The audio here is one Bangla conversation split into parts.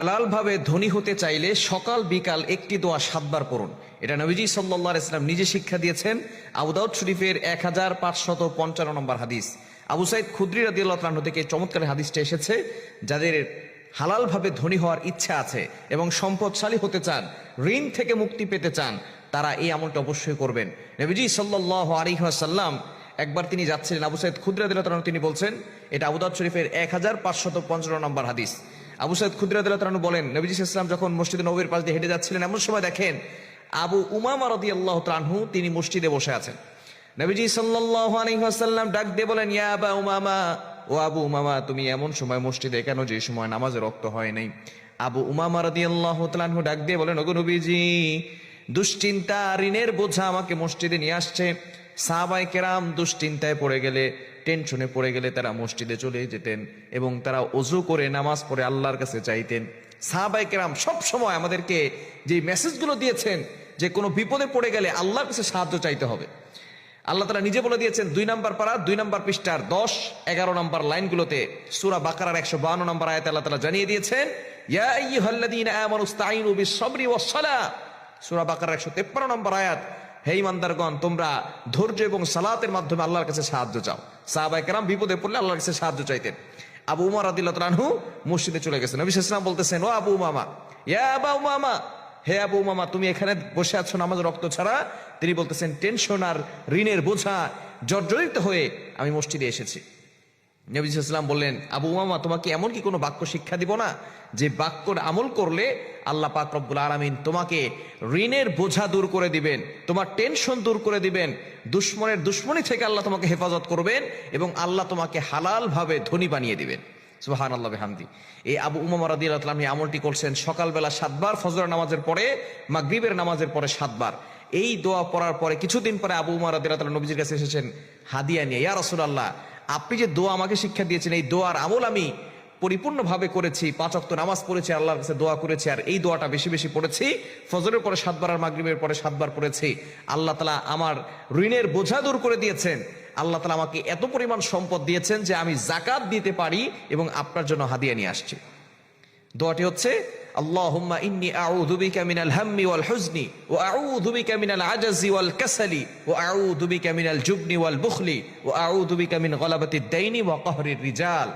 হালাল ভাবে ধনী হতে চাইলে সকাল বিকাল একটি দোয়া 7 বার পড়ুন। এটা নবীজি সাল্লাল্লাহু আলাইহি ওয়াসাল্লাম নিজে শিক্ষা দিয়েছেন। আবু দাউদ শরীফের 1555 নম্বর হাদিস। আবু সাইদ খুদরি রাদিয়াল্লাহু তাআলা থেকে চমৎকার হাদিসটা এসেছে, যাদের হালাল ভাবে ধনী হওয়ার ইচ্ছা আছে এবং সম্পদশালী হতে চান, ঋণ থেকে মুক্তি পেতে চান, তারা এই আমলটা অবশ্যই করবেন। নবীজি সাল্লাল্লাহু আলাইহি ওয়াসাল্লাম একবার তিনি যাচ্ছিলেন, আবু সাইদ খুদরি রাদিয়াল্লাহু তাআলা তিনি বলছেন, এটা আবু দাউদ শরীফের 1555 নম্বর হাদিস। আবু সাইদ খুদরি রাদিয়াল্লাহু তাআলা বলেন, নবীজি সাল্লাল্লাহু আলাইহি ওয়াসাল্লাম যখন মসজিদে নববীর পাশ দিয়ে হেঁটে যাচ্ছিলেন, এমন সময় দেখেন আবু উমামা রাদিয়াল্লাহু তাআলা তিনি মসজিদে বসে আছেন। নবীজি সাল্লাল্লাহু আলাইহি ওয়াসাল্লাম ডাক দিয়ে বলেন, ইয়া আবা উমামা, ও আবু উমামা, তুমি এমন সময় মসজিদে কেন যে সময় নামাজের ওয়াক্ত হয় নাই? আবু উমামা রাদিয়াল্লাহু তাআলা ডাক দিয়ে বলেন, ওগো নবীজি, দুশ্চিন্তা ঋণের বোঝা আমাকে মসজিদে নিয়ে আসছে। সাহাবায়ে কেরাম দুশ্চিন্তায় পড়ে গেলে, টেনশনে পড়ে গেলে তারা মসজিদে চলে যেতেন এবং তারা ওযু করে নামাজ পড়ে আল্লাহর কাছে চাইতেন। সাহাবায়ে কেরাম সব সময় আমাদেরকে যে মেসেজগুলো দিয়েছেন যে কোনো বিপদে পড়ে গেলে আল্লাহর কাছে সাহায্য চাইতে হবে। আল্লাহ তাআলা নিজে বলে দিয়েছেন 2 নম্বর পারা 2 নম্বর পৃষ্ঠার 10-11 নম্বর লাইনগুলোতে, সূরা বাকারার 152 নম্বর আয়াতে আল্লাহ তাআলা জানিয়ে দিয়েছেন, ইয়া আইয়ুহাল্লাযীনা আমানুস্তাঈনু বিস-সাবরি ওয়াস-সালাহ। সূরা বাকারার 153 নম্বর আয়াত, হে ঈমানদারগণ, তোমরা ধৈর্য এবং সালাতের মাধ্যমে আল্লাহর কাছে সাহায্য চাও। সাহাবায়ে কেরাম বিপদে পড়লে আল্লাহর কাছে সাহায্য চাইতেন। আবু উমার রাদিয়াল্লাহু তাআলা আনহু মসজিদে চলে গেছেন। নবী সাল্লাল্লাহু আলাইহি ওয়াসাল্লাম বলতেছেন, ও আবু উমামা, ইয়া আবা উমামা, হে আবু উমামা, তুমি এখানে বসে আছো নামাজের রক্ত ছাড়া? তিনি বলতেছেন, টেনশন আর ঋণের বোঝা জর্জরিত হয়ে আমি মসজিদে এসেছি। নবী সাল্লাল্লাহু আলাইহি ওয়াসাল্লাম বললেন, আবু উমামা, তোমাকে এমন কি কোনো বাক্য শিক্ষা দিব না যে বাক্যর আমল করলে আল্লাহ পাক রব্বুল আলামিন তোমাকে ঋণের বোঝা দূর করে দিবেন, তোমার টেনশন দূর করে দিবেন, দুশ্মনের দুশ্মনী থেকে আল্লাহ তোমাকে হেফাজত করবেন এবং আল্লাহ তোমাকে হালাল ভাবে ধনী বানিয়ে দিবেন। সুবহানাল্লাহ বিহামদি। এই আবু উমামা রাদিয়াল্লাহু তাআলা আমলটি করছেন সকালবেলা 7 বার, ফজরের নামাজের পরে, মাগরিবের নামাজের পরে 7 বার। এই দোয়া পড়ার পরে কিছুদিন পরে আবু উমামা রাদিয়াল্লাহু তাআলা নবীজির কাছে এসেছেন হাদিয়া নিয়ে। ইয়া রাসূলুল্লাহ, আপনি যে দোয়া আমাকে শিক্ষা দিয়েছেন, এই দোয়ার আমল আমি পরিপূর্ণভাবে করেছি, 5 ওয়াক্ত নামাজ পড়েছি, আল্লাহর কাছে দোয়া করেছি, আর এই দোয়াটা বেশি বেশি পড়েছি, ফজরের পরে 7 বার আর মাগরিবের পরে 7 বার পড়েছি। আল্লাহ তাআলা আমার ঋণের বোঝা দূর করে দিয়েছেন। আল্লাহ তাআলা আমাকে এত পরিমাণ সম্পদ দিয়েছেন যে আমি যাকাত দিতে পারি এবং আপনার জন্য হাদিয়া নিয়ে আসছি। দোয়াটি হচ্ছে, আল্লাহুম্মা ইন্নী আউযু বিকা মিনাল হাম্মি ওয়াল হুজনি ওয়া আউযু বিকা মিনাল আজাজি ওয়াল কাসালি ওয়া আউযু বিকা মিনাল জুবনি ওয়াল বুখলি ওয়া আউযু বিকা মিন গলাবাতিদ দাইনি ওয়া কাহরির রিজাল।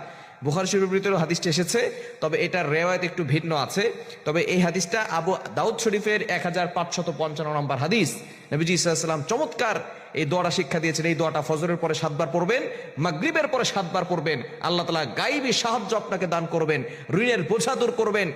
বুখারী শরীফের ভিতরে হাদিসটা এসেছে, তবে এটার রিওয়ায়াত একটু ভিন্ন আছে। তবে এই হাদিসটা আবু দাউদ শরীফের 1555 নম্বর হাদিস। নবীজি সাল্লাল্লাহু আলাইহি ওয়াসাল্লাম চমৎকার এই দোয়াটা শিক্ষা দিয়েছেন। এই দোয়াটা ফজরের পরে 7 বার পড়বেন, মাগরিবের পরে 7 বার পড়বেন। আল্লাহ তাআলা গায়বী সাহায্য আপনাকে দান করবেন, ঋণের বোঝা দূর করবেন।